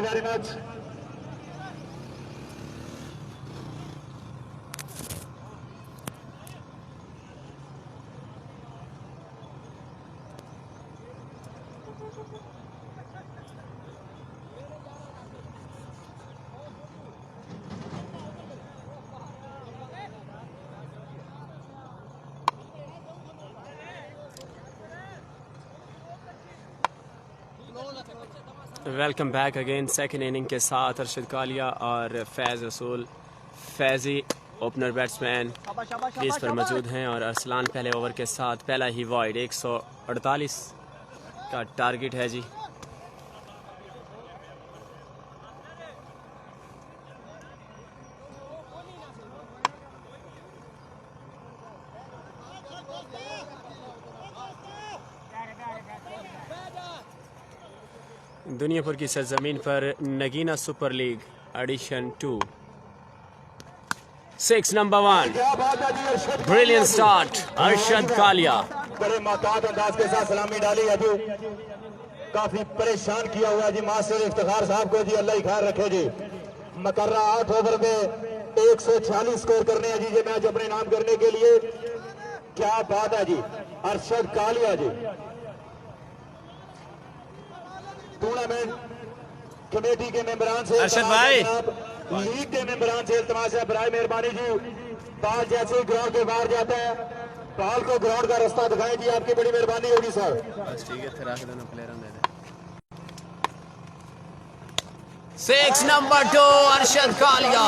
Very much. Welcome back again. Second inning के साथ अरशद कालिया और फैज़ रसूल फैज़ी ओपनर बैट्समैन क्रीज पर मौजूद हैं और अरसलान पहले ओवर के साथ पहला ही वाइड 148 का टारगेट है जी। दुनियापुर की सरजमीन पर नगीना सुपर लीग एडिशन 2 6 नंबर 1 ब्रिलियंट स्टार्ट अरशद कालिया। बड़े महतात अंदाज के साथ सलामी डाली है जी। काफी परेशान किया हुआ जी मास्टर इफ्तिखार साहब को जी। अल्लाह ही खैर रखे जी। मकर्रा 8 ओवर में 146 स्कोर करने हैं जी ये मैच अपने नाम करने के लिए। क्या बात है जी। अरशद कालिया जी टूर्नामेंट कमेटी के मेंबरान से, अरशद भाई लीग के मेंबरान से इल्तमास है बराए मेहरबानी जी, बॉल जैसे ग्राउंड के बाहर जाता है बॉल को ग्राउंड का रास्ता दिखाएं जी, आपकी बड़ी मेहरबानी होगी सर। बस ठीक है, फिर आखिर दोनों प्लेयर दे दे। 6 नंबर 2 अरशद कालिया।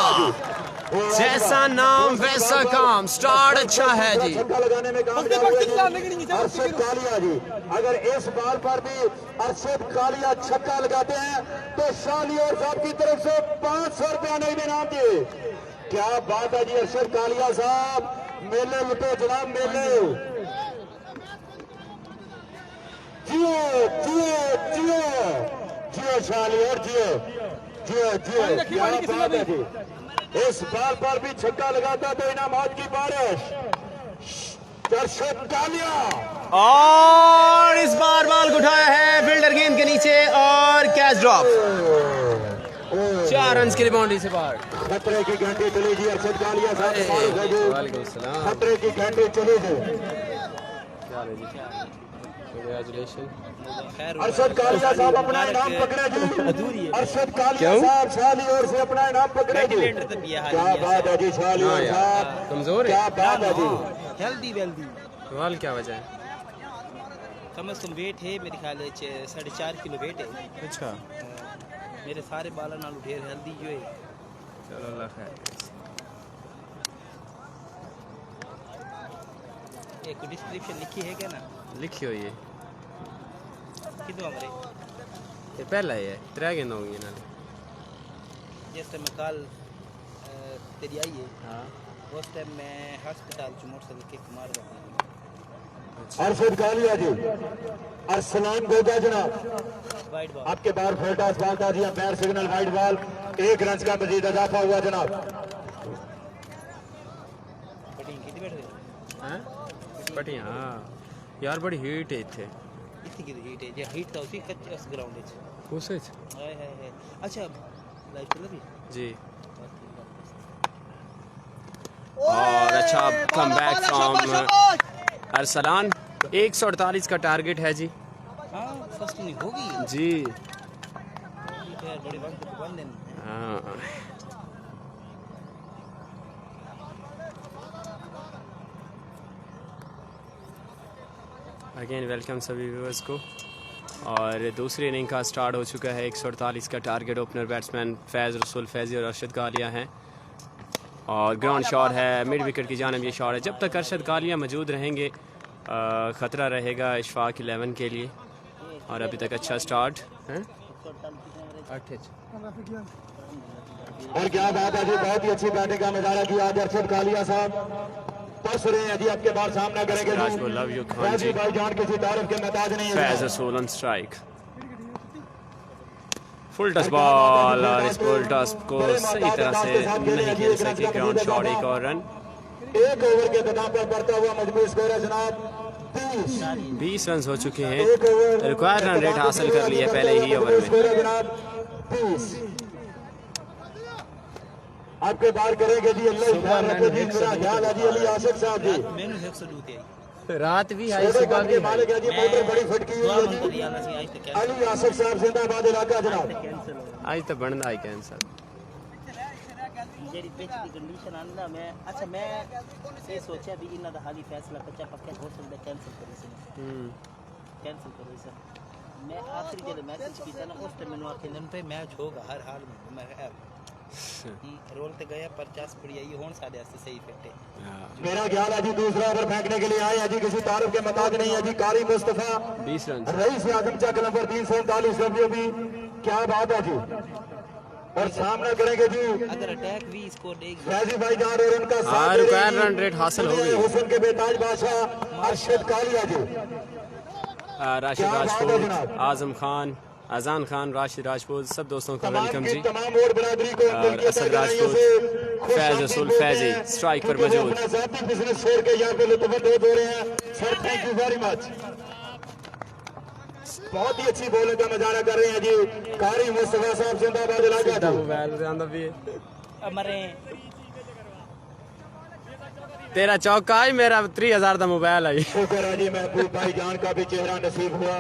जैसा नाम वैसा काम, स्टार्ट अच्छा है जी। छक्का लगाने में कामयाब हुए जी अरशद कालिया जी। अगर इस बॉल पर भी अरशद कालिया छक्का लगाते हैं तो शालियोर साहब की तरफ से 500 रुपया नहीं इनाम दिए। क्या बात है जी अरशद कालिया साहब, मेले लुटे जनाब मेले। जियो जियो जियो जियो शालियोर जियो जियो जियो। क्या बात है जी। इस बॉल पर भी छक्का लगाता तो इनामात की बारिश। अरशद कालिया और इस बार बॉल को उठाया है फील्डर गेंद के नीचे और कैच ड्रॉप। 4 रन के लिए बाउंड्री से बाहर। खतरे की घंटी चली जी अरशद कालिया साहब। खतरे की घंटी चली जी। अरशद कालिया साहब अपना इनाम पकड़े जी। अरशद कालिया साहब शालियोर से अपना इनाम पकड़े जी। क्या बात है जी शालियोर साहब, कमजोर है। क्या बात है जी। हेल्दी वेल्दी सवाल क्या वजह है? कम से कम वेट है मेरे ख्याल है 4.5 किलो वेट है। अच्छा, मेरे सारे बालों नाल ढेर हेल्दी जो है। चलो अल्लाह खैर। एक डिस्क्रिप्शन लिखी है क्या ना? लिखी हुई है कितने हमारे ये पहला ही है। 3 गेंद हो गई ना। जैसे मैं कल तेरी आई है हाँ उस टाइम मैं हस्पताल से मोटरसाइकिल किक मार रहा था। अरशद कालिया जी अरसलान गोगा जनाब वाइड बॉल आपके बाहर फुलटॉस बॉल था जी। पैर सिग्नल वाइड बॉल 1 रन का मजीद इजाफा हुआ जनाब। बैटिंग कितनी बैठ गई हैं बटी। हाँ यार बड़ी हीट है इतने। इतनी की हीट है जे हीट था उसी कच्चे उस ग्राउंड में। उसे हाय हाय हाय। अच्छा लाइव चल रही जी। और अच्छा कम बैक फ्रॉम अरसलान। 148 का टारगेट है जी। हाँ फर्स्ट इनिंग होगी जी। यार बड़े वन दिन। हाँ अगेन वेलकम सभी व्यूअर्स को। और दूसरी इनिंग का स्टार्ट हो चुका है। 148 का टारगेट। ओपनर बैट्समैन फैज़ रसूल फैज़ी और अरशद कालिया हैं और ग्राउंड शॉट है मिड विकेट की जानिब ये शॉट है। जब तक अरशद कालिया मौजूद रहेंगे ख़तरा रहेगा इशफाक 11 के लिए। और अभी तक अच्छा स्टार्ट है। और क्या बात है जी, बहुत ही अच्छी बैटिंग का नजारा किया आज अरशद कालिया साहब। पस रहे हैं जी, आपके बार सामना करेंगे जी। लव यू खान जी। भाई जान किसी तारीफ के महताज नहीं है। फैज़ रसूल ऑन स्ट्राइक। फुल टस बॉल और इस फुल टस को सही तरह से नहीं खेल सके। ग्राउंड शॉट 1 और रन। 1 ओवर के बदाम पर बढ़ता हुआ मजबूत स्कोर है जनाब 20 रन हो चुके हैं। रिक्वायर्ड रन रेट हासिल कर लिया पहले ही ओवर में। 30 आपके बार करेंगे जी। अल्लाह ख्याल रखे जी। मेरा ख्याल है जी अली आशिक साहब जी मैंने 102 है रात भी आई छोटे सुबह कद भी के मालिक है जी। मोटर बड़ी फिट की हुई दुआ है मंद जी। करिए आना सी आज तक अली आशिक साहब जिंदाबाद इलाका जनाब। आज तो बनना ही कैंसर ਜਿਹੜੀ ਪਿਚ ਦੀ ਕੰਡੀਸ਼ਨ ਆਂਦਾ ਮੈਂ ਅੱਛਾ ਮੈਂ ਇਹ ਸੋਚਿਆ ਵੀ ਇਹਨਾਂ ਦਾ ਹਾਲੀ ਫੈਸਲਾ ਕੱਚਾ ਪੱਕਾ ਹੋ ਸਕਦਾ ਕੈਂਸਲ ਕਰੀ ਸੀ ਕੈਂਸਲ ਕਰੋ ਸਰ ਮੈਂ ਆਖਰੀ ਜਦੋਂ ਮੈਸੇਜ ਕੀਤਾ ਨਾ ਉਸ ਤੇ ਮੈਨੂੰ ਆਖੇ ਨੇ ਤੇ ਮੈਚ ਹੋਗਾ ਹਰ ਹਾਲ में मैं रोल ते गया पर 50 पड़ी आई होन साढ़े वास्ते सही फिट है। मेरा ख्याल है जी दूसरा ओवर फेंकने के लिए आए हैं जी। किसी तारुफ के मताज नहीं है जी। कारी मुस्तफा 20 रन रईस आजम चक नंबर 339 रबियो भी क्या बात है जी। और सामना करेंगे जी अगर अटैक भी स्कोर देगी फैजी भाईजान और उनका साथ हाँ, दे रही रुपया जी। रन रेट हासिल हो गई। हुसैन के बेताज बादशाह अरशद कालिया जी। राशिद क्या बात है राजपूत जनाब। आजम खान अजान खान राशिद राजपूत सब दोस्तों को तमाम वेलकम की जी। तमाम और बरादरी को और असद राजपूत, फैज रसूल फैजी स्ट्राइक पर मौजूद। बिजनेस छोड़ के यहाँ पे लुत्फानंदोज हो रहे हैं sir. Thank you very much. बहुत ही अच्छी बॉलिंग का नजारा कर रहे हैं जी। कारी मुस्तफा साहब जिंदाबाद इलाका जी। मोबाइल भी है मरे तेरा चौका ही मेरा 3000 का मोबाइल है शुक्र है जी। महबूब भाई जान का भी चेहरा नसीब हुआ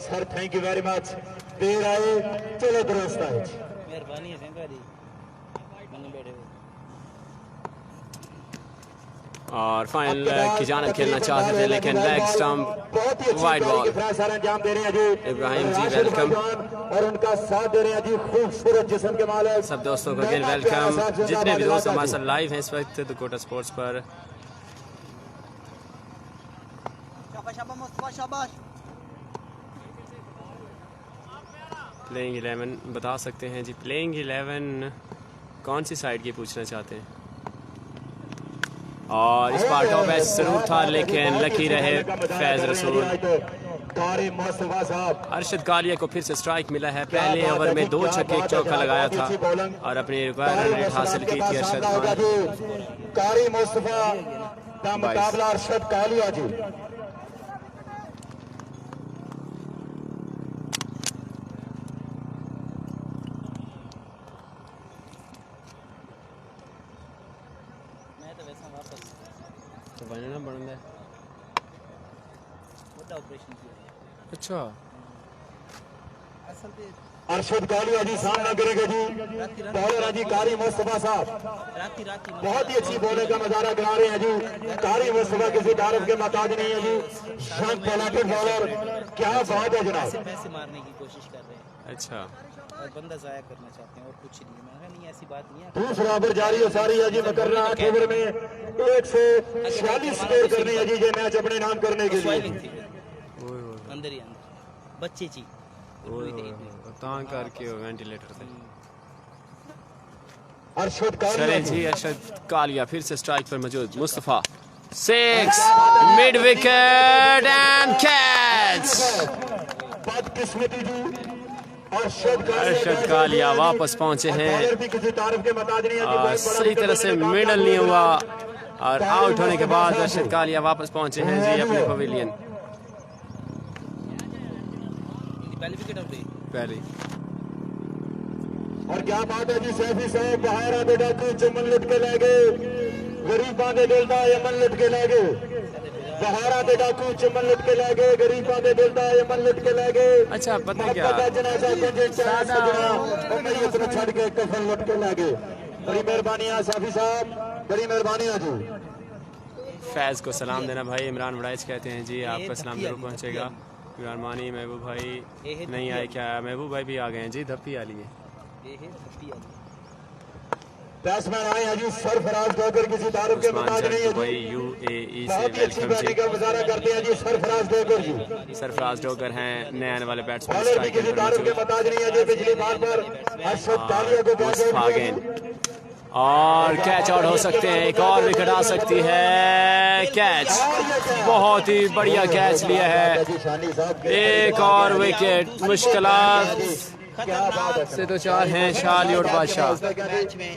sir. Thank you very much. देर आए चलो दुरुस्त आए। मेहरबानी है सेंगा जी बने बैठे हुए और फाइनल की जानब खेलना चाहते थे लेकिन लेग स्टंप बहुत ही वाइड बॉल। सर अंजाम दे रहे हैं जी इब्राहिम जी, राशिद वेलकम। भाईजान और उनका साथ दे रहे हैं जी खूबसूरत जिस्म के मालिक सब दोस्तों को अगेन वेलकम। जितने भी दोस्त हमारे साथ लाइव हैं इस वक्त दुकोटा स्पोर्ट्स पर प्लेइंग 11 बता सकते हैं जी। प्लेइंग 11 कौन सी साइड की पूछना चाहते हैं। और इस बार टॉप मैच जरूर था लेकिन लकी रहे फैज रसूल। कारी मुस्तफा साहब अरशद कालिया को फिर से स्ट्राइक मिला है। पहले ओवर में 2 छक्के एक चौका लगाया था और अपनी रिक्वायर्ड रन रेट हासिल की थी अरशद खान। कारी मुस्तफा का मुकाबला अरशद कालिया जी। मैं तो वैसा वापस तो बनना बनना है। बड़ा ऑपरेशन किया अच्छा असल में अरशद कालिया जी सामना करेंगे जी। बॉलर है जी कारी मुस्तफा साहब। राती बहुत ही अच्छी बॉलिंग का नजारा करा रहे हैं जी। कारी मुस्तफा किसी तारुफ के मोहताज नहीं है जी। शान टैलेंटेड बॉलर क्या बात है जनाब। पैसे मारने की कोशिश कर रहे हैं अच्छा और बंदा जाया करना चाहते हैं और कुछ नहीं है। मैं कहा नहीं ऐसी बात नहीं है दूसरा ओवर जारी है सारी है जी। मकर्रा 8 ओवर में 146 स्कोर करने हैं जी। ये मैच अपने नाम करने के लिए स्वाइलिंग थी अंदर ही अंदर बच्चे ची तां करके वेंटिलेटर से। अरशद कालिया चलें जी अरशद कालिया फिर से स्ट्राइक पर मौजूद। Mustafa 6 mid wicket and catch. बदकिस्मती जी अरशद कालिया वापस पहुंचे हैं बॉलर भी किसी तारुफ के मोहताज नहीं है जी। और बहुत बड़ा सही तरह से मिडल नहीं हुआ और आउट होने के बाद अरशद कालिया वापस पहुंचे हैं जी अपने पवेलियन। पहली विकेट आउट पहली और क्या बात है जी। सैफी साहब बहारा दे डाकू चमन लुट के ले गए। गरीबां दे दिल दा यमन लुट के ले गए। बहारा दे डाकू चमन लुट के ले गए। गरीबां दे दिल दा यमन लुट के ले गए। अच्छा पता क्या जनाजा मैयत छड़ के कफन लुट के ले गए। बड़ी मेहरबानी है सैफी साहब बड़ी मेहरबानी है जी। फैज को सलाम देना भाई। इमरान वड़ाइच कहते हैं जी आपका सलाम जरूर पहुंचेगा। इमरान मानी महबूब भाई नहीं आए क्या। महबूब भाई भी आ गए हैं जी धप्पी वाली है। बैट्समैन आए हैं जी। सरफराज डोगर किसी तारुफ के मोहताज नहीं है भाई जी। UAE से बहुत ही अच्छी वेलकम बैटिंग जी। का मुजाहरा करते हैं जी सरफराज डोगर जी। सरफराज डोगर हैं नए आने वाले बैट्समैन बॉलर भी किसी तारुफ के मोहताज नहीं है जी। पिछली बार पर अरशद कालिया को कैच आउट किया जी। और कैच आउट हो सकते हैं। एक और विकेट आ सकती है। कैच बहुत ही बढ़िया कैच लिया है। एक और विकेट मुश्किलात से तो 4 हैं शाली और बादशाह। मैच में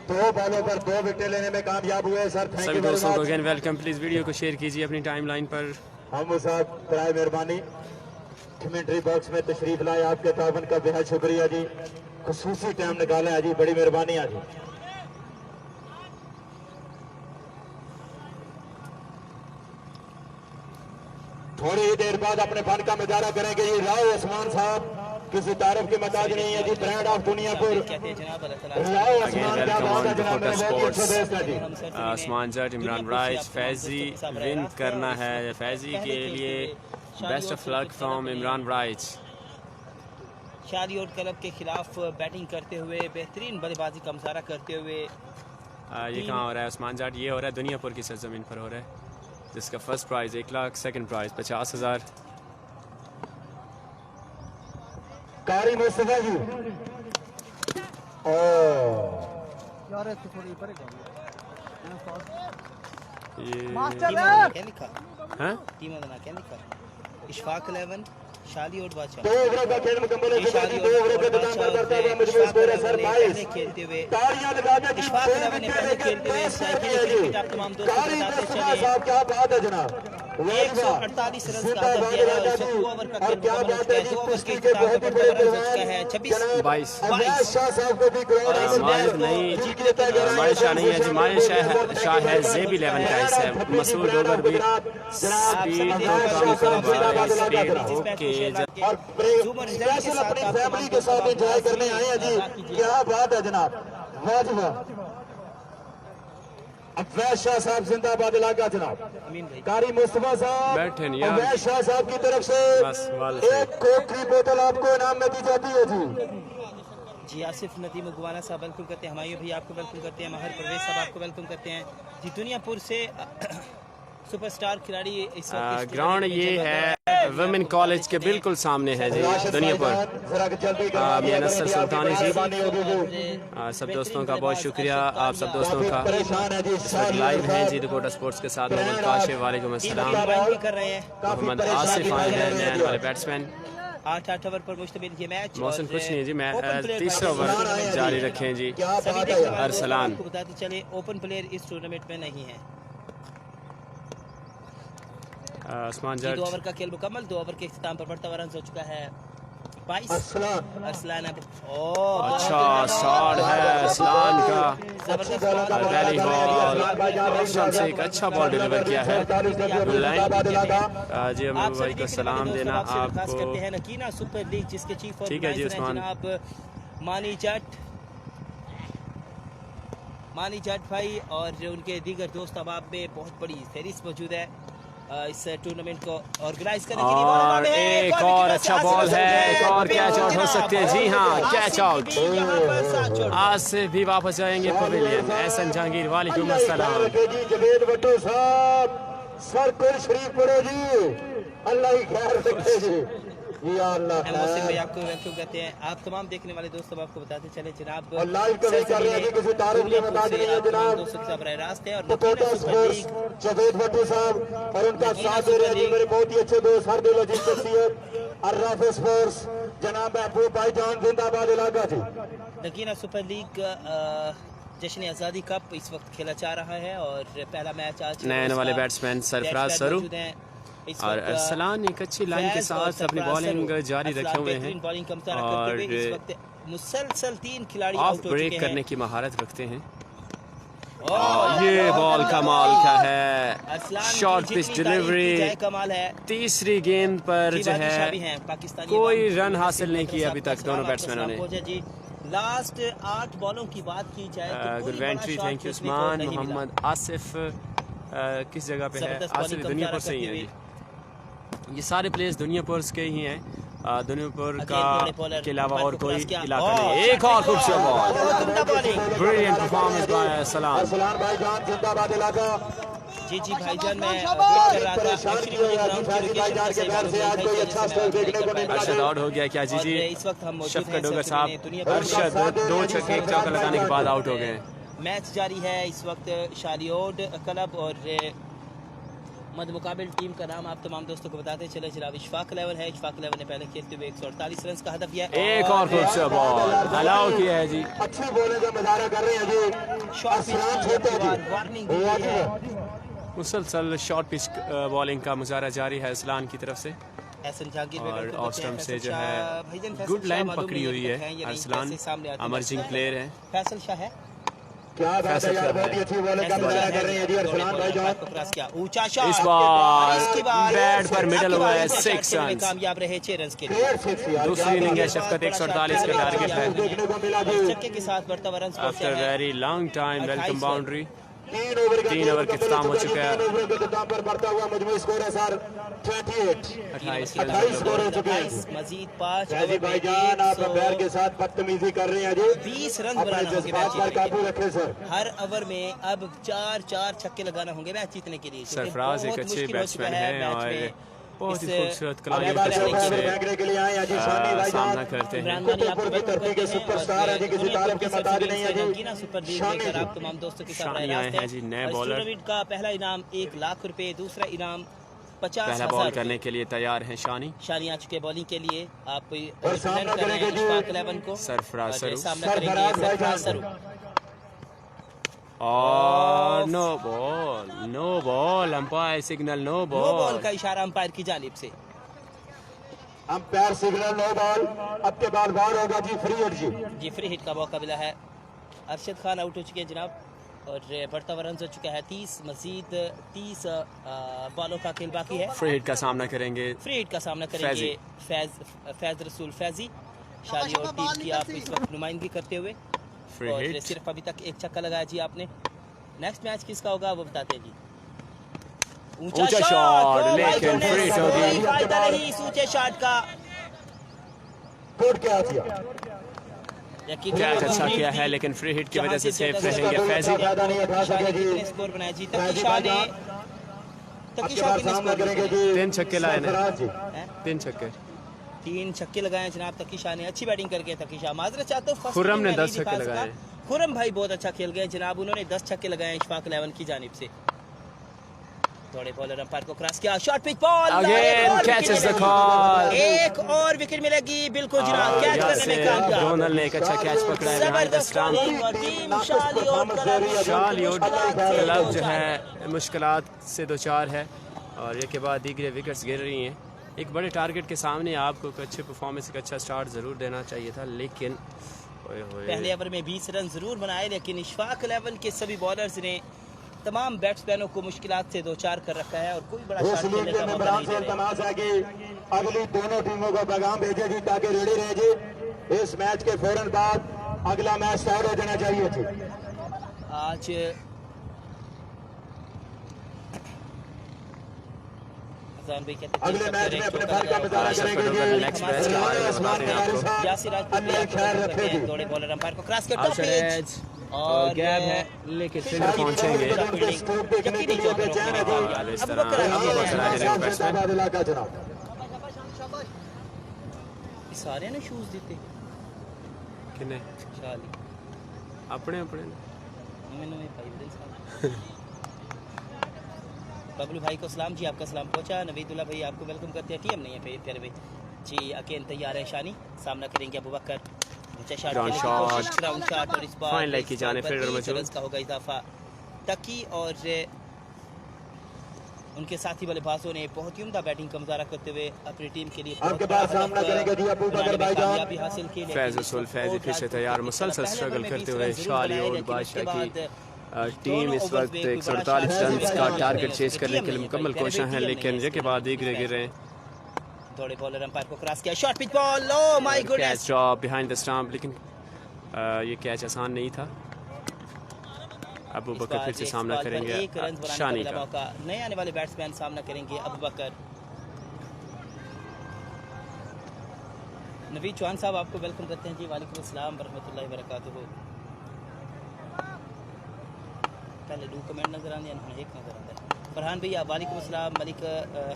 2 बॉलों पर 2 विकेट लेने में कामयाब हुए सर। थैंक सभी यू दोस्तों को अगेन वेलकम। प्लीज वीडियो को शेयर कीजिए अपनी टाइमलाइन पर। हम साहब कराए मेहरबानी कमेंट्री बॉक्स में तशरीफ लाए। आपके तावन का बेहद शुक्रिया जी। खुसूसी टाइम निकाले हैं जी, बड़ी मेहरबानी है जी। थोड़ी ही देर बाद अपने फन का मुजाहरा करेंगे जी राव उस्मान साहब, किसी तारीफ की मताज नहीं है जी, ब्रांड ऑफ दुनियापुर राव उस्मान क्या बात है जनाब, मेरे बहुत ही अच्छे दोस्त है जी। आसमान जट इमरान राइज, फैजी विन करना है, फैजी के लिए best of luck from Imran Raiz. शालियोट क्लब के खिलाफ बैटिंग करते हुए बेहतरीन बल्लेबाजी का मुजाहरा करते हुए ये कहाँ हो रहा है उस्मान जाट? ये हो रहा है दुनियापुर की सरजमीन पर हो रहा है, जिसका first prize 1 lakh, second prize 50,000। Qari Mustafa जी क्या लिखा हाँ? टीम का नाम क्या लिखा? इशफाक 11 शालियोट बादशाह 2 ओवरों का खेल मुकम्मल हो चुका है, 2 ओवरों के दौरान पर करता हुआ मजमूई स्कोर है सर 22। खेलते हुए तालियां लगा के जी, इशफाक 11 ने पहले खेलते हुए जी आप तमाम दोस्तों कारी को बताते मुस्तफा चले साहब, क्या बात है जनाब, 148 रन का हदफ दिया है और 2 ओवर का खेल क्या मुकम्मल हो बात चुका है है। जी, 2 ओवर कुश्ती के के इख्तिताम बहुत ही पर बड़े रन हो चुका है पहलवान 26 22। अवैध शाह साहब को भी ग्राउंड मालिक नहीं, मालिक शाह नहीं है जी, मालिक शाह है जेब 11 का हिस्सा है। मसूद ओवर भी स्पीड तो कम करवा रहे हैं, स्पीड ओके। और स्पेशल अपनी फैमिली के साथ एंजॉय करने आए हैं जी, क्या बात है जनाब, वाजिब। अवैध शाह साहब जिंदाबाद इलाका जनाब, अमीन भाई कारी मुस्तफा साहब बैठे नहीं यार। अवैध शाह साहब की तरफ से बस वाले से। 1 कोक की बोतल आपको इनाम में दी जाती है जी। जी आसिफ नदीम गुवाना साहब वेलकम करते हैं, हमायूं भी आपको वेलकम करते हैं, महर परवेज साहब आपको वेलकम करते हैं जी। दुनियापुर से सुपरस्टार खिलाड़ी इस वक्त ग्राउंड ये है वुमेन कॉलेज के बिल्कुल सामने है जी दुनियापुर। मैं नसर सुल्तानी जी, सब दोस्तों का बहुत शुक्रिया, आप सब दोस्तों का। लाइव हैं जी रिपोर्टर स्पोर्ट्स के साथ मोहम्मद काशिफ, वालेकुम अस्सलाम। कर रहे हैं मोहम्मद आसिफ आए हैं नए आने वाले बैट्समैन। 8 ओवर पर मुश्तमिल ये मैच। मौसम कुछ नहीं है जी, मैं तीसरा ओवर जारी रखें जी। अरसलान आपको बताते चले ओपन प्लेयर इस टूर्नामेंट में नहीं है। आसमान 2 जट ओवर का खेल मुकम्मल, 2 ओवर के इख्तिताम पर बढ़ता हुआ रन हो चुका है 22। अरसलान अब अच्छा शॉट है अरसलान का, पहली बॉल से एक अच्छा बॉल डिलीवर किया है। जी अमर भाई को सलाम देना आपको। करते हैं नकीना सुपर लीग जिसके चीफ ठीक है जी उस्मान। जनाब मानी जट भाई और उनके दीगर दोस्त अहबाब में बहुत बड़ी फहरिस्त मौजूद है इस टूर्नामेंट को ऑर्गेनाइज करने के लिए। और एक और अच्छा बॉल है, एक और कैच आउट हो सकते हैं जी हाँ, कैच आउट। आज से भी वापस जाएंगे पवेलियन। एहसन जहांगीर वालेकुम अस्सलाम। जवेद भट्टू साहब सर कुल शरीफ पड़ो जी, अल्लाह ही खैर रखे जी, या अल्लाह मोहसिन भाई आपको वेलकम करते हैं। आप तमाम देखने वाले दोस्तों आपको बताते चले जनाब और लाइव कवरेज कर रहे हैं, किसी तारीफ के मुताबिक नहीं है जनाब। दोस्तों के साथ बराह रास्त है और रिपोर्टर स्पोर्ट्स जवेद भट्टू साहब और उनका साथ दे रहे हैं जी मेरे बहुत ही अच्छे दोस्त हर दिल अजीज शख्सियत अर्राफ स्पोर्ट्स जनाब महबूब भाईजान जिंदाबाद इलाका जी। नगीना सुपर लीग जश्न आज़ादी कप इस वक्त खेला जा रहा है और पहला मैच आज नए आने वाले बैट्समैन सरफराज सरू और अरसलान एक अच्छी लाइन के साथ अपनी बॉलिंग जारी रखे हुए हैं और मुसलसल 3 खिलाड़ी ऑफ ब्रेक करने की महारत रखते हैं। ये बॉल कमाल का है, शॉर्ट पिच डिलीवरी, कमाल है। तीसरी गेंद पर जो है कोई रन हासिल नहीं किया अभी तक दोनों बैट्समैनों ने। लास्ट 8 बॉलों की बात की जाए गुड वेंट्री, थैंक यू उस्मान। मोहम्मद आसिफ किस जगह पे है? आसिफ दुनियापुर से ही है जी। ये सारे प्लेयर्स दुनियापुर के ही हैं, दुनियापुर का के अलावा और कोई इलाका नहीं। एक और खूबसूरत बॉल, ब्रिलियंट परफॉर्मेंस बाय सलाम भाईजान जिंदाबाद इलाका। जी भाईजान मैं कर रहा था अरशद आउट हो गया क्या? जी जी इस वक्त हम शफकत डोगर साहब अरशद 2 छक्के 1 चौका लगाने के बाद आउट हो गए। मैच जारी है इस वक्त शालियोट क्लब और मद मुकाबिल टीम का नाम आप तमाम दोस्तों को बताते चले जनाब इशफाक 11 है। इशफाक 11 ने पहले खेलते हुए 148 रन का हदफ दिया। एक और खूबसूरत बॉल अलाउ किया है जी। अच्छी बॉलिंग का मुजाहरा कर रहे हैं जी, वार्निंग मुसलसल शॉर्ट पिच बॉलिंग का मुजाहरा जारी है असलान की तरफ से। एहसन जहांगीर और ऑफ स्टंप से जो है गुड लाइन पकड़ी हुई है अरसलान, अमर्जिंग प्लेयर है। फैसल शाह है, क्या बात है यार, बहुत ही अच्छी बॉलिंग का मुजाहरा कर रहे हैं जी अरसलान भाईजान। क्रॉस किया, ऊंचा शॉट, इस बार इसके बाद बैट पर मिडल हुआ है, 6 में रन। कामयाब रहे 6 रन के लिए। क्लियर सिक्स यार, दूसरी इनिंग है शफकत, 148 का टारगेट है। देखने को मिला जी। छक्के के साथ बढ़ता हुआ run score after very long time welcome boundary. 3 over का 3 ओवर का इख्तिताम हो चुका है। 3 ओवर के इख्तिताम पर बढ़ता हुआ मजमूई स्कोर है सर 28 स्कोर हो चुके हैं। मजीद 5 फैजी भाईजान आप अफेयर के साथ बदतमीजी कर रहे हैं जी, 20 रन अपने बनाना होंगे जज्बात पर मैच काबू रखें सर। हर ओवर में अब 4 छक्के लगाना होंगे मैच जीतने के लिए। सरफराज एक अच्छे बैट्समैन हैं और बहुत ही खूबसूरत कलाइयों बात के है से फेंकने के लिए आए हैं जी शानी भाईजान, सामना करते हैं। कुतुबपुर की धरती के सुपरस्टार हैं जी, किसी तारीफ के मोहताज नहीं है जी। सुपर लीग शानी लेकर जी। आप तमाम दोस्तों के साथ शानी राह आए रास्त हैं जी, नए और इस बॉलर। टूर्नामेंट का पहला इनाम 1 लाख रुपए, दूसरा इनाम पहला बॉल 50,000 करने के लिए तैयार हैं शानी। शानी आ चुके बॉलिंग के लिए। आप और सामना करेंगे जी इशफाक 11 को सरफराज और सरू सामना करेंगे सरफराज सरफराज सरू। और no ball, umpire signal no no ball ball. का इशारा अंपायर की जानिब से। Umpire signal no ball. अब के बाद बॉल होगा जी फ्री हिट जी। जी फ्री हिट का मौका मिला है। अरशद खान आउट हो चुके हैं जनाब और बढ़ता हुआ रन हो चुका है 30, मजीद 30 बॉलों का खेल बाकी है। फ्री हिट का सामना करेंगे फ्री हिट का सामना करेंगे फैज रसूल फैजी, शादी और टीम की आप इस वक्त नुमाइंदगी करते हुए। फ्री और हिट। सिर्फ अभी तक 1 छक्का लगाया जी आपने। नेक्स्ट मैच किसका होगा वो बताते हैं जी। ऊंचा शॉट, लेकिन फ्री हिट होगी। कोई फायदा नहीं इस ऊंचे शॉट का। कोर्ट क्या किया, कैच अच्छा किया है लेकिन फ्री हिट की वजह से सेफ रहेंगे फैजी। फायदा नहीं उठा सके जी। स्कोर बनाया जी फैजी तकीशा ने। अब के तकीशा बाद कितने सामना स्कोर करेंगे किए? जी 3 छक्के लाए ने, सरफराज जी। 3 छक्के। 3 छक्के लगाए हैं जनाब तकीशा ने। अच्छी बैटिंग करके तकीशा माजरा चाहता हूँ। खुर्रम ने 10 छक्के लगाए हैं। खुर्रम भाई बहुत अच्छा खेल गए जनाब, उन्होंने 10 छक्के लगाए इशफाक 11 की जानिब से। थोड़े बॉलर अंपायर को क्रॉस किया, short pitch ball again catches the call. एक और विकेट मिलेगी बिल्कुल जनाब, कैच करने में कामयाब। डोनल ने एक अच्छा कैच पकड़ा है behind the stump। शालियोट क्लब जो है मुश्किलात से दो चार है और ये के बाद दीगरे विकेट्स गिर रही हैं। एक बड़े टारगेट के सामने आपको एक अच्छे परफॉर्मेंस, एक अच्छा स्टार्ट ज़रूर देना चाहिए था, लेकिन पहले ओवर में 20 रन जरूर बनाए लेकिन इशफाक 11 के सभी बॉलर्स ने तमाम बैट्समैनों को मुश्किलात से 2-4 कर रखा है और कोई बड़ा इस शॉट लीग खेलने के का मौका मेंबरान नहीं से दे रहे। इल्तमास है कि अगली दोनों टीमों को पैगाम भेजे जी ताकि रेडी रहे जी। इस मैच के फौरन बाद अगला मैच स्टार्ट हो जाना चाहिए जी। आज अगले मैच में अपने फर्क का मुजाहरा करेंगे नेक्स्ट मैच के बारे में बताते हैं आपको। यासिर अल्लाह खैर रखे जी। थोड़े बॉलर अंपायर को क्रॉस कर टॉप आउटसाइड एज एज और और गैप है लेकिन फील्डर पहुंचेंगे। उनके स्ट्रोक देखने के लिए बेचैन है जी। इस तरह अबू बकर आए हैं बैट्समैन। इलाका जनाब सारे ने शूज देते किने शाली अपने अपने मैंने भाई बदल साहब बबलू भाई को सलाम जी, आपका सलाम पहुंचा। नवीदुल्ला भाई आपको वेलकम करते हैं। टीएम नहीं है प्यारे भाई जी। अकेन तैयार है शानी, सामना करेंगे अबू बकर। ऊंचा शॉट Ground खेलने की shot। कोशिश, ग्राउंड शॉट और इस बार Fine leg की जाने फील्डर मौजूद। रन्स का होगा इजाफा। तकी और उनके साथी बल्लेबाजों ने बहुत ही उम्दा बैटिंग का मुजाहरा करते हुए अपनी टीम के लिए आपके पास सामना करेंगे जी अबू बकर भाईजान। कामयाबी हासिल की। फैज रसूल फैजी फिर से तैयार, मुसलसल स्ट्रगल करते हुए शालियोट बादशाह की टीम इस वक्त 148 रन का टारगेट चेज करने के लिए मुकम्मल कोशिश है, लेकिन ये के बाद दीगरे गिर रहे हैं। थोड़े बॉलर अंपायर को क्रॉस किया, shot pitch ball, oh my catch goodness. Drop behind the stump, लेकिन ये कैच आसान नहीं था। अबू बकर फिर से सामना करेंगे शानी का। नए आने वाले बैट्समैन सामना करेंगे अबू बकर। नवीद चौहान साहब आपको वेलकम करते हैं जी। वालेकुम अस्सलाम वरहमतुल्लाहि वबरकातुहू। पहले 2 कमेंट नजर आने हैं, एक नजर आता है। फरहान भैया वालेकुम अस्सलाम। मलिक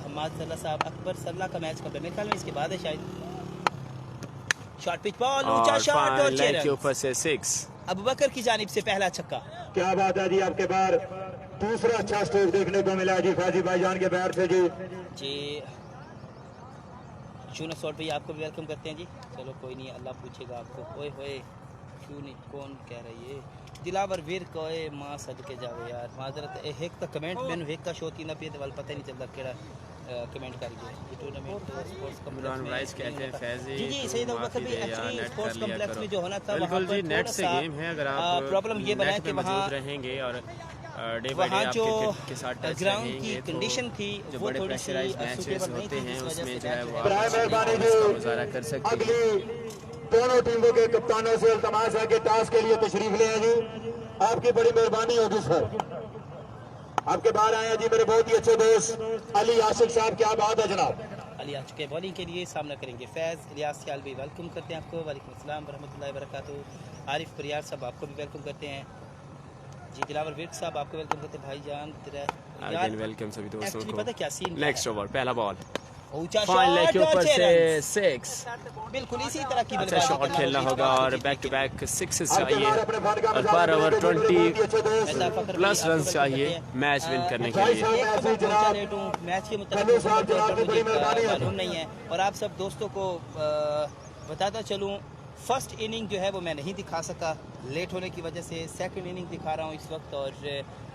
हम्माद सल्ला साहब, अकबर सल्ला का मैच कब है? मेरे ख्याल में इसके बाद है शायद। शॉट पिच बॉल, ऊंचा शॉट और लेग के ऊपर से 6। अबू बकर की जानिब से पहला छक्का। क्या बात है जी, आपके बार दूसरा अच्छा स्ट्रोक देखने को मिला जी फैजी भाईजान के बैट से जी। जी यूनुस सॉल्ट भैया आपको भी वेलकम करते हैं जी। चलो कोई नहीं, अल्लाह पूछेगा आपको। ओए होए क्यों नहीं, कौन कह रही है? दिलावर वीर कोए मां सदके जावे यार, माजरत एक तो कमेंट मैंने एक का शो तीन पे वाल पता नहीं चलता केड़ा कमेंट करिए। ये tournament sports Imran complex rice कहते हैं फैजी जी जी सही माफी वक्त भी दे या एक्चुअली नेट कर स्पोर्ट्स लिया कॉम्प्लेक्स करो। में जो होना था बिल्कुल जी, नेट से थोड़ा गेम है। अगर सा, आप प्रॉब्लम ये बना नेट कि में वहाँ मौजूद रहेंगे और डे बाय डे वहाँ जो आपके क्रिकेट के साथ टच ग्राउंड की रहेंगे तो कंडीशन थी जो वो बड़े थोड़ी सी प्रेशराइज मैचेस सुटेबल नहीं होते थी, हैं जिस वजह उसमें से जो है वो मैच आप बराए अच्छी मेहरबानी परफॉर्मेंस का जी, मुजाहरा कर सकते हैं। अगली दोनों टीमों के कप्तानों से इल्तमास है कि टॉस के लिए तशरीफ ले आए जी। आपकी बड़ी मेहरबानी होगी सर। आपके बाहर आए हैं जी मेरे बहुत ही अच्छे दोस्त अली आशिक साहब, क्या बात है जनाब। अली आ चुके बॉलिंग के लिए सामना करेंगे फैज़ इलियास यालवी। वेलकम करते हैं आपको। वालेकुम अस्सलाम रहमतुल्लाहि व बरकातहू। आरिफ परियार साहब आपको भी वेलकम करते हैं जी। दिलावर विर्क साहब आपको वेलकम करते हैं। भाईजान अगेन वेलकम सभी दोस्तों एक्चुअली को। पता क्या सीन नेक्स्ट ओवर पहला बॉल ऊंचा फाइन लेग शॉट के और ऊपर 6 से रन। 6 बिल्कुल इसी तरह की अच्छा बल्लेबाजी शॉट करना खेलना होगी होगा इस और बार बैक टू बैक सिक्सेस आपके चाहिए बाहर अपने फन का और मजाक पर ओवर उड़ाते हुए मेरे बहुत ही अच्छे 20 दोस्त ऐसा फखर प्लस भाई, रन आपको चाहिए वेलकम करते हैं। मैच विन करने के भाई लिए। साहब, एक मैं तो मैं ऐसे ही पहुंचा जनाब लेट हूँ मैच के हेलो साहब, जनाब की मुताबिक बड़ी मेहरबानी है। मालूम नहीं है। और आप सब दोस्तों को बताता चलूँ फर्स्ट इनिंग जो है वो मैं नहीं दिखा सका लेट होने की वजह से। सेकंड इनिंग दिखा रहा हूँ इस वक्त। और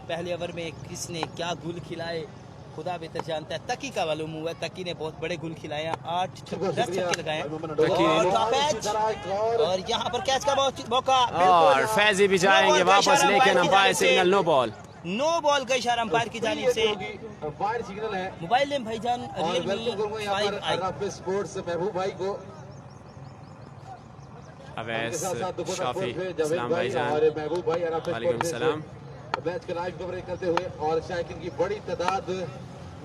पहले ओवर में किसने क्या गुल खिलाए खुदा बेहतर जानता है। तकी का मालूम हुआ, तकी ने बहुत बड़े गुल खिलाए हैं। 10 छक्के लगाए तकी ने- और top edge, और यहाँ पर कैच का मौका और फैजी भी जाएंगे वापस लेकिन umpire signal no ball. No ball का इशारा अंपायर की जानिब से। फायर सिग्नल है मोबाइल नेम भाईजान और वेलकम करूंगा यहाँ पर Realme 5i। राफेल स्पोर्ट्स महबूब भाई को। अवैस साथ साथ दुकान शाफी खोल पे जावेद सलाम भाई भाईजान। और महबूब भाई राफेल वालेकुम स्पोर्ट्स सलाम। से मैच का लाइव कवरेज करते हुए और शायकीन की बड़ी तादाद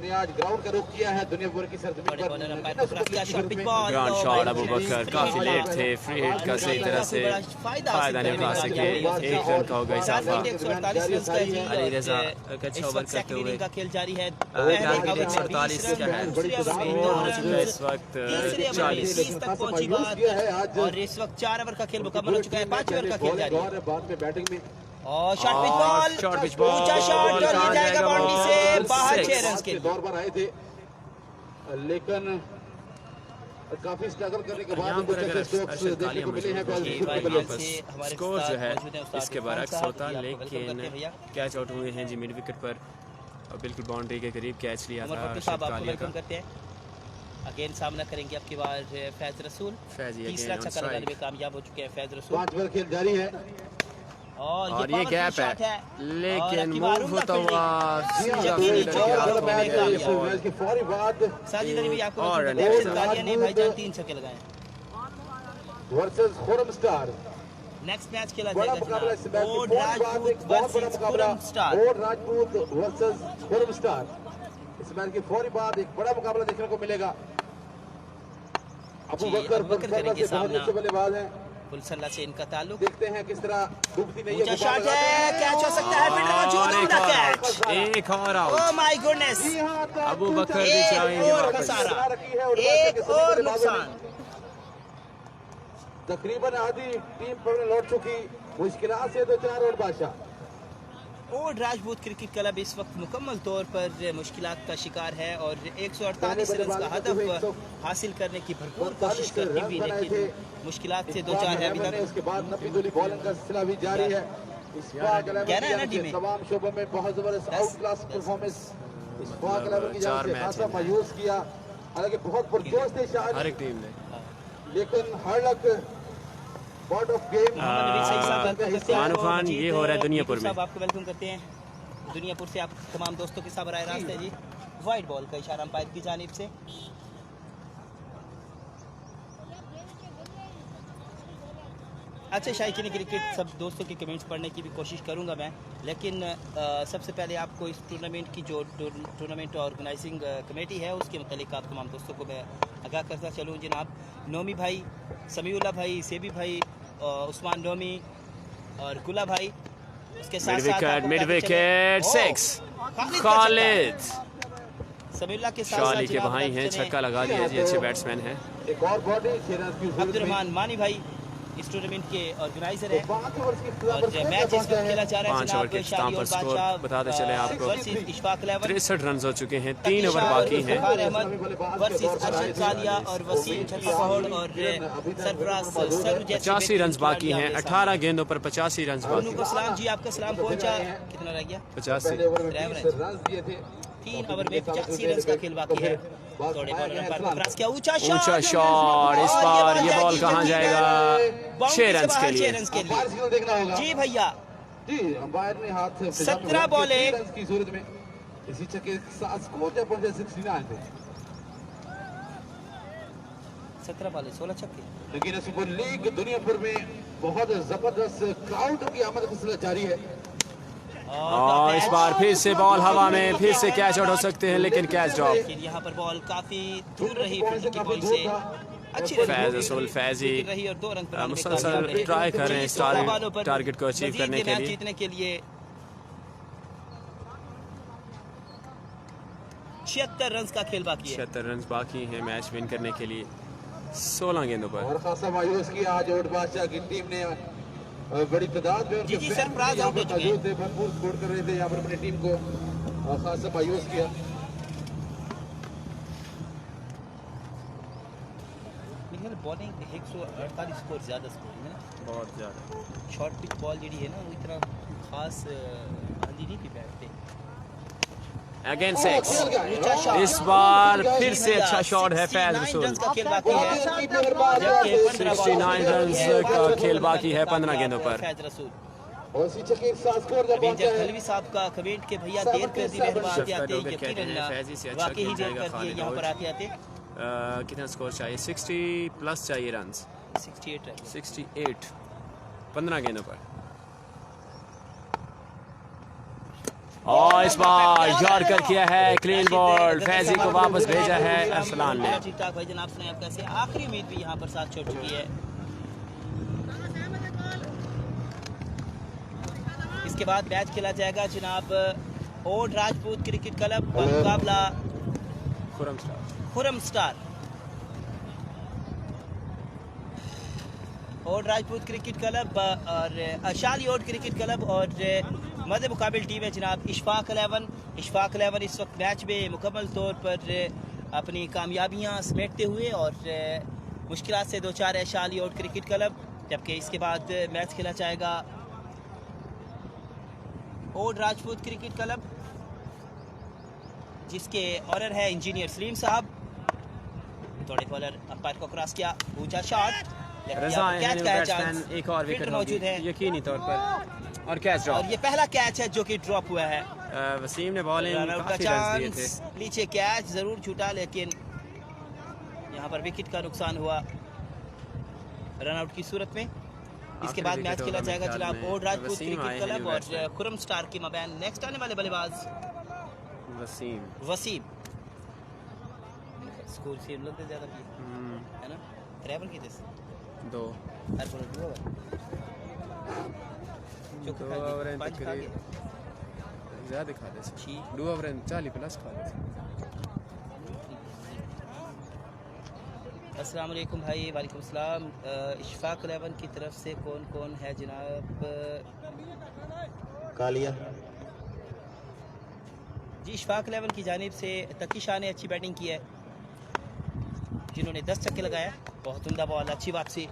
ने आज ग्राउंड का रुख किया है दुनिया भर की सरजमीन बड़े बॉलर अंपायर पर। को रख दिया short pitch ball. Ground shot Abu Bakar काफी लेट थे, फ्री हिट का सही तरह से फायदा नहीं उठा सके। 1 रन का होगा इजाफा। 148 रन का जी। अली रजा और एक अच्छा इस ओवर वक्त करते सेकंड हुए इनिंग का खेल जारी है। टारगेट पहले 148 ओवर का में है। 20 रन, दूसरे ओवर में और 9 हो चुका है इस वक्त तीसरे ओवर में 40। 20 तक पहुंची बात। और इस वक्त 4 ओवर का खेल मुकम्मल हो चुका है। 5 ओवर का खेल जारी है। बाद में बैटिंग में और shot pitch ball, shot pitch ball, ऊंचा शॉट और ये कहाँ जाएगा जाएगा बाउंड्री बॉल? से बाहर। 6 रन के के दौर पर आए थे लेकिन काफी स्ट्रगल करने के बाद यहाँ पर कुछ अगर अच्छे स्ट्रोक्स अर्शद देखने कालिया को मिले हैं मौजूद जी पहले भाई, शुरू यहाँ में। से हमारे स्कोर जो है मौजूद हैं उस्ताद इसके इरफान बरक्स साहब, होता जी, आपको वेलकम लेकिन करते हैं भैया। कैच आउट हुए हैं जी मिड विकेट पर और बिल्कुल बाउंड्री के करीब कैच लिया उमर था भट्टू अर्शद साहब आपको कालिया वेलकम का। करते हैं। अगेन सामना करेंगे आपकी बार फैज रसूल। फैजी तीसरा अगेन ऑन छक्का लगाने में स्ट्राइक कामयाब हो चुके हैं फैज रसूल। 5 ओवर खेल जारी है। और और ये powerful गैप shot है लेकिन और मूव अकीब होता हारून का हुआ fielding। सीधा यकीनी फील्डर के चौका हाथों होने में का गया। मैच की फौरी बाद साजिद अली भी आपको और वेलकम करते हैं। next कालिया ने भाईजान 3 छक्के लगाए। Versus Khurram star. Next match खेला बड़ा जाएगा मुकाबला इस जनाब। मैच की ओड फौरी बाद राजपूत एक बहुत बड़ा वर्सेस मुकाबला खुरम स्टार। ओड राजपूत वर्सेस खुरम स्टार। इस मैच की फौरी बाद एक बड़ा मुकाबला देखने को मिलेगा। अबू जी, बकर अबू बकर करेंगे से बहुत सामना। अच्छे बल्लेबाज हैं। फुलसल्ला से इनका ताल्लुक। देखते हैं किस तरह डूबती नहीं ऊंचा शॉट है, कैच हो सकता है, फील्डर मौजूद, और उम्दा कैच। एक और ओह आउट। माय गुडनेस, अबू बकर भी एक जाएंगे और वापस। खसारा, एक और नुकसान। तकरीबन आधी टीम पर लौट चुकी, मुश्किलात से 2-4 और बादशाह। ओड राजपूत क्रिकेट क्लब इस वक्त मुकम्मल तौर पर मुश्किलात का शिकार है और 148 रन का हदफ हासिल करने की भरपूर कोशिश करती हुई, लेकिन मुश्किलात से 2-4 है अभी तक। उसके बाद नबी दुली बॉलिंग का सिलसिला भी जारी है। इस्फाक इलेवन कहना है ना की टीम में। तमाम शोबों में बहुत जबरदस्त out class performance Ishfaq eleven की जान 4 से मैच खासा हैं। मायूस किया। हालांकि बहुत पुरजोश थे हर शायद, एक टीम ने लेकिन hard luck part of game. Mohammad Nabi Saeed साहब वेलकम करते हैं मानू आपको। खान, मजीद ये हो रहा है दुनियापुर में। साहब आपको वेलकम करते हैं दुनियापुर से। आप तमाम दोस्तों के साथ राय रास्त है जी। वाइड बॉल का इशारा अंपायर की जानिब से। अच्छा शायकीन क्रिकेट सब दोस्तों के कमेंट्स पढ़ने की भी कोशिश करूंगा मैं, लेकिन सबसे पहले आपको इस टूर्नामेंट की जो टूर्नामेंट ऑर्गेनाइजिंग कमेटी है उसके मतलब आप तमाम दोस्तों को मैं आगाह करता चलूँ। जनाब नोमी भाई, समीउल्लाह भाई, सेबी भाई, उस्मान नोमी और गुला भाई, उसके साथ साथ मिड विकेट 6 खालिद समीउल्लाह के साथ शाली के जनाब भाई हैं, चले छक्का लगा दिया जी, अच्छे बैट्समैन हैं। एक और बॉडी 6 रन की जरूरत में। अब्दुर्रहमान मानी भाई इस टूर्नामेंट के ऑर्गेनाइजर तो हैं 5 ओवर की और मैच इस वक्त खेला जा रहा है 5 ओवर के जनाब इख्तिताम शादी पर और स्कोर बादशाह बताते चले आपको। वर्सेस इशफाक इलेवन, 63 रन हो चुके हैं, 3 ओवर बाकी हैं। फ़खार अहमद वर्सेस अरशद कालिया और वसीम छत्तीसगढ़ और सरफराज सर जैसे 85 रन बाकी हैं, 18 गेंदों पर 85 रन बाकी। को सलाम जी, आपका सलाम पहुंचा। कितना रह गया? 85 पहले ओवर में ड्राइवर 20 रन दिए थे। 3 ओवर में 85 रन का खेल बाकी है। थोड़े बॉलर पर क्रॉस किया, ऊंचा ऊंचा शॉट, इस बार ये बॉल कहाँ जाएगा? 6 रन के लिए। 6 रन के लिए देखना होगा जी भैया। जी, अंपायर ने हाथ से 17 बॉलें की सूरत में इसी छक्के के साथ स्कोर जब पहुंचे 69 पे। 17 बॉलें 16 छक्के। लेकिन सुपर लीग दुनिया भर में बहुत जबरदस्त क्राउड की आमद का सिलसिला जारी है। और इस बार फिर से बॉल हवा में, फिर से कैच आउट हो सकते हैं, लेकिन कैच ड्रॉप। लेकिन यहाँ पर बॉल काफी दूर रही फील्ड की बॉल से। अच्छी फैज रसूल फैजी रही और 2 रन पर मुसलसल ट्राई कर रहे हैं टारगेट को अचीव करने के लिए। जीतने के लिए 76 रन का खेल बाकी है। 76 रन बाकी हैं मैच विन करने के लिए 16 गेंदों पर। और खासा मायूस किया आज ओट बादशाह की टीम ने बड़ी तादाद में जी सरफराज आउट हो चुके हैं। भरपूर स्कोर कर रहे थे यहाँ पर अपनी टीम को खासा मायूस किया। बॉलिंग 148 स्कोर ज्यादा स्कोर है ना, बहुत ज़्यादा। शॉर्ट पिच बॉल जी है ना, वो इतना खास आंधी नहीं थी बैट पे। अगेन 6। इस बार फिर से अच्छा शॉट है फैज रसूल। रन का खेल बाकी है, जबकि 69 रन का खेल बाकी है 15 गेंदों पर। फैज रसूल और इसी छक्के के साथ स्कोर जब पहुंचा है खलवी साहब का कमेंट के भैया देर कर दी मेहरबान आते कहते हैं फैजी से अच्छा वाकई ही खेल देर जाएगा कर दिए यहाँ पर आते आते। कितना स्कोर चाहिए? 60 प्लस चाहिए रन। 68 रन। 68 15 गेंदों पर। और इस बार यॉर्कर किया है, क्लीन बॉल, फैजी को वापस भेजा है अरसलान ने। ठीक ठाक भाई जनाब, सुनाए आप कैसे? आखिरी उम्मीद भी यहाँ पर साथ छोड़ चुकी है। इसके बाद मैच खेला जाएगा जनाब ओल्ड राजपूत क्रिकेट क्लब का मुकाबला Khurram star. Old Rajput cricket club और अशाली ओल्ड क्रिकेट क्लब और मध्य मुकाबिल टीम है जनाब इशफाक 11। इशफाक 11 इस वक्त मैच में मुकम्मल तौर पर अपनी कामयाबियां समेटते हुए और मुश्किलात से 2-4 है अशाली ओल्ड क्रिकेट क्लब। जबकि इसके बाद मैच खेला जाएगा ओल्ड राजपूत क्रिकेट क्लब जिसके ऑनर है इंजीनियर सलीम साहब। थोड़े बॉलर अंपायर को क्रॉस किया, ऊंचा शॉट, एक और विकेट मौजूद है यकीनी तौर पर, और कैच ड्रॉप। और ये पहला कैच है जो कि ड्रॉप हुआ है। वसीम ने बॉलिंग काफी रन दिए थे। नीचे कैच जरूर छूटा, लेकिन यहाँ पर विकेट का नुकसान हुआ रन आउट की सूरत में। इसके बाद मैच खेला जाएगा जनाब ओल्ड राजपूत क्रिकेट क्लब और खुरम स्टार के मबैन। नेक्स्ट आने वाले बल्लेबाज वसीम। स्कूल से लगते ज्यादा है ना, ट्रैवल की जैसे 2 ओवर ज्यादा खा दे 2 ओवर 40 प्लस खा दे। अस्सलाम वालेकुम भाई। वालेकुम सलाम। इशफाक 11 की तरफ से कौन कौन है जनाब? कालिया जी इशफाक 11 की जानिब से तकी शाह ने अच्छी बैटिंग की है, जिन्होंने 10 छक्के लगाया। बहुत उम्दा बॉल, अच्छी वापसी।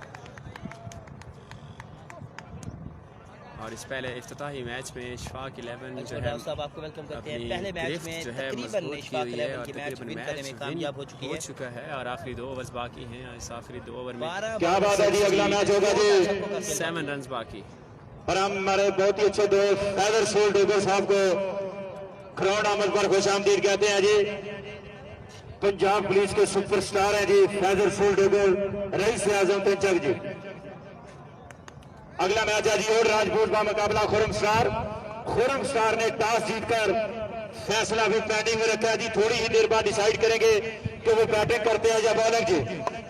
और इस पहले इफ्तिताही मैच में इशफाक 11 जो है साहब आपको वेलकम करते हैं। पहले मैच में तकरीबन इशफाक 11 की मैच विन करने में कामयाब हो चुका है और आखिरी 2 ओवर्स बाकी हैं। इस आखिरी 2 ओवर में क्या बात है जी, अगला मैच होगा जी 7 रन बाकी। और हम हमारे बहुत ही अच्छे दोस्त फैजर सोल डोगर साहब को ग्राउंड आमद पर खुशामदीद कहते हैं जी। पंजाब पुलिस के सुपरस्टार हैं जी फैजर सोल डोगर, रईस आजम पंचक जी। अगला मैच है जी ओल्ड राजपूत का मुकाबला खुरम स्टार। खुरम स्टार ने टॉस जीतकर फैसला भी पेंडिंग में रखा है जी। थोड़ी ही देर बाद डिसाइड करेंगे कि वो बैटिंग करते हैं या बॉलिंग जी।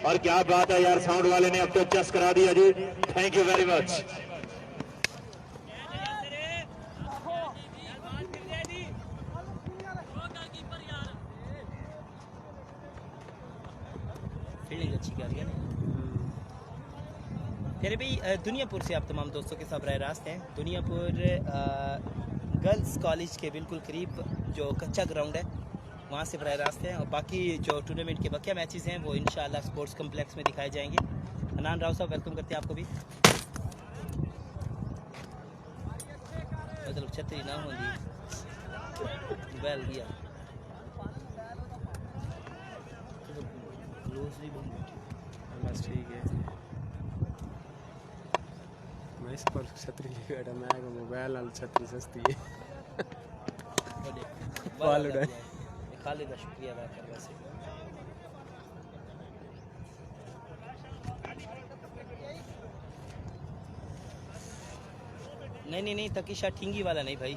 और क्या बात है यार, साउंड वाले ने अब तो चेस करा दिया जी। Thank you very much. Fielding अच्छी कर रही है। फिर भी दुनियापुर से आप तमाम दोस्तों के साथ राय रास्त हैं। दुनियापुर गर्ल्स कॉलेज के बिल्कुल करीब जो कच्चा ग्राउंड है वहाँ से राय रास्त हैं। और बाकी जो टूर्नामेंट के बाकी मैचेस हैं वो इंशाल्लाह स्पोर्ट्स कम्प्लेक्स में दिखाए जाएंगे। अनान राव साहब वेलकम करते हैं आपको भी। मतलब छतरी ना होगी वेल दिया दूसरी बंद बस ठीक है। मैं इस पर छतरी लेके बैठा, मैं को मोबाइल नाल छतरी सस्ती है। बाल उड़ाए। खालिद का शुक्रिया अदा कर वैसे। नहीं तकीशा ठिंगी वाला नहीं भाई।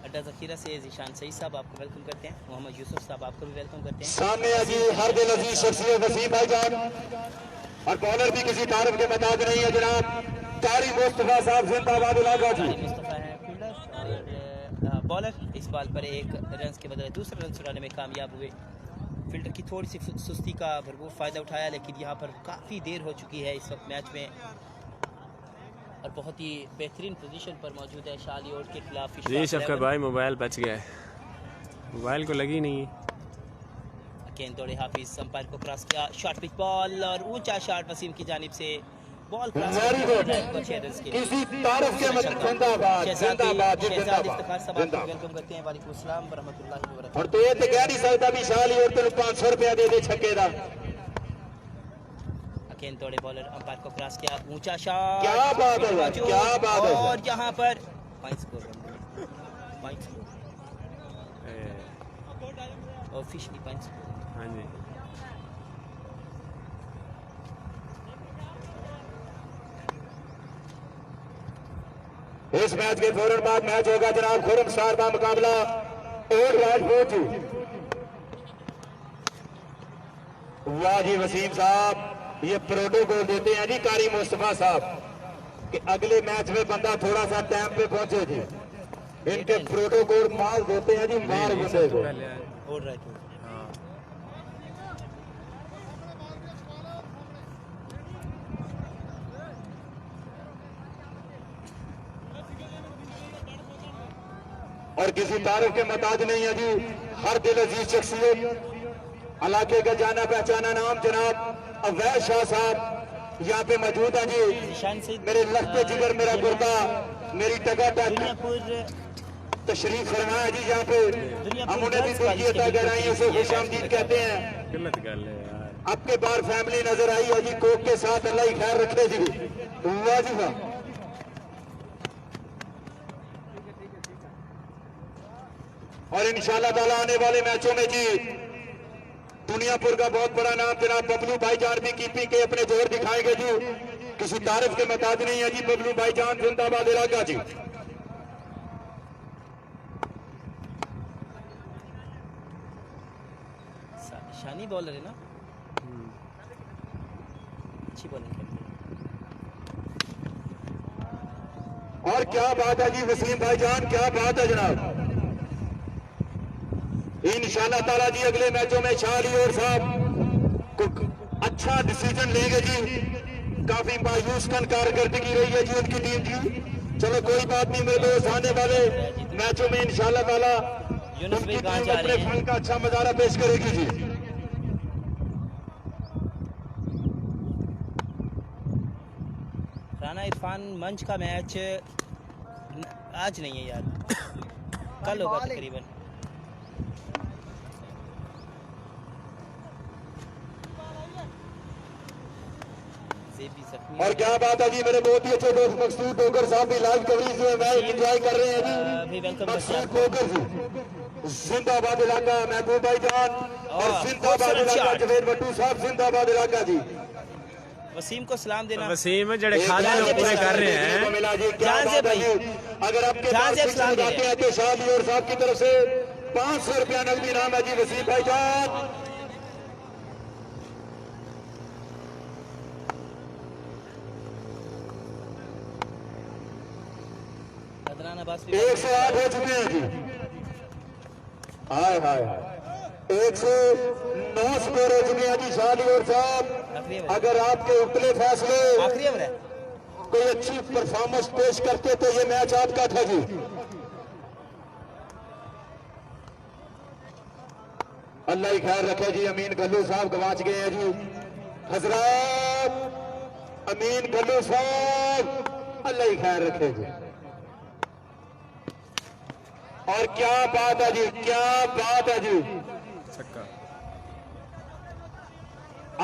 अड्डा ज़खीरा से ज़ीशान सईद साहब आपको वेलकम करते हैं। मोहम्मद यूसुफ साहब आपको भी वेलकम करते हैं। सामने अजी हर दिल अजीज शख्सियत वसीम भाईजान और बॉलर भी किसी तारीफ के मुताबिक नहीं है जनाब। कारी मुस्तफा साहब जिंदाबाद इलाका जी। मुस्तफा है फील्डर और बॉलर इस बॉल पर एक रन के बदले दूसरा रन चुराने में कामयाब हुए। फील्डर की थोड़ी सी सुस्ती का भरपूर फ़ायदा उठाया, लेकिन यहाँ पर काफ़ी देर हो चुकी है इस वक्त मैच में और बहुत ही बेहतरीन पोजीशन पर मौजूद है शाली ओट के खिलाफ। जी शफकत भाई मोबाइल बच गया है, मोबाइल को लगी नहीं है। अकेन दौड़े हाफिज अंपायर को क्रॉस किया, शॉर्ट पिच बॉल और ऊंचा शॉट वसीम की जानिब से बॉल क्रॉस किसी तारीफ के मतलब जिंदाबाद जिंदाबाद जिंदाबाद वेलकम करते हैं। वालेकुम अस्सलाम व रहमतुल्लाहि व बरकातहू। और तो ये तो कह नहीं सकता भी शाली और तेन 500 रुपया दे दे छक्के दा। अकेन दौड़े बॉलर अंपायर को क्रॉस किया, ऊंचा शॉट, क्या बात है क्या बात है। और यहाँ पर point score officially point score. हाँ जी इस मैच के फौरन बाद मैच होगा जनाब खुरम स्टार का मुकाबला और राजपूत जी। वाह जी वसीम साहब, ये प्रोटोकॉल देते हैं जी कारी मुस्तफा साहब कि अगले मैच में बंदा थोड़ा सा टाइम पे पहुंचे जी। इनके प्रोटोकॉल माल देते हैं जी मार बंदे को। और राइट और किसी तारीफ के मुताज नहीं है जी। हर दिल अजीज शख्सियत इलाके का जाना पहचाना नाम जनाब अवैध शाह साहब यहाँ पे मौजूद है जी। मेरे लखते जिगर मेरा गुर्दा मेरी टगा दुनियापुर तशरीफ फरमाया जी। यहाँ पे हम उन्हें भी दिल की अता गहराइयों से खुश आमदीद कहते हैं। गलत गल है यार। आपके बार फैमिली नजर आई है जी कोक के साथ, अल्लाह ही खैर रखे जी। वाह जी वाह। और इंशाल्लाह ताला आने वाले मैचों में जी दुनियापुर का बहुत बड़ा नाम जनाब बबलू भाईजान भी कीपिंग के अपने जोर दिखाएंगे जी। किसी तारीफ के मुताबिक नहीं है जी। बबलू भाईजान जिंदाबाद इलाका जी। शानी बॉलर है ना, अच्छी बॉलिंग करती है। और क्या बात है जी वसीम भाईजान, क्या बात है जनाब। इंशाल्लाह ताला जी अगले मैचों में शाली और साहब को अच्छा डिसीजन लेंगे जी। काफी मायूस कन कारकर्दगी रही है जी उनकी टीम की। चलो कोई बात नहीं, मेरे दोस्त आने वाले मैचों में इंशाल्लाह ताला उनकी टीम अपने फन का अच्छा नजारा पेश करेगी जी। राना इरफान मंच का मैच आज नहीं है यार, कल होगा तकरीबन। और क्या बात है जी, मेरे बहुत ही अच्छे दोस्त मकसूद डोगर साहब भी लाइव कवरेज में मैच एंजॉय कर रहे हैं जी। मकसूद डोगर जी जिंदाबाद इलाका, महबूब भाईजान और जिंदाबाद इलाका जवेद भट्टू साहब जिंदाबाद इलाका जी। वसीम को सलाम देना। वसीम जड़े खाते हैं पूरे कर रहे हैं। अगर आपके पास जाते हैं तो शादी और साहब की तरफ से 500 रुपया नकदी नाम है जी वसीम भाईजान। 108 हो चुके हैं जी। हाय हाय 109 स्कोर हो चुके हैं जी शादी और साहब। अगर आपके उतले फैसले कोई अच्छी परफॉर्मेंस पेश करते तो ये मैच आपका था जी। अल्लाह ही खैर रखे जी। अमीन गल्लू साहब गवाच गए हैं जी। हजरात अमीन गल्लू साहब अल्लाह ही खैर रखे जी। और क्या बात है जी, क्या बात है जी। छक्का।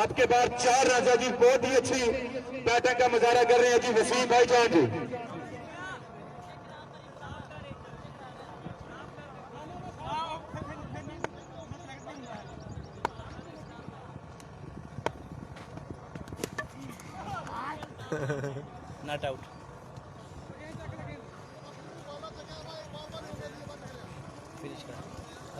आपके बाद 4 रन है जी। बहुत ही अच्छी बैटिंग का मुजाहरा कर रहे हैं जी वसीम भाईजान जी। Not out. फिनिश कर।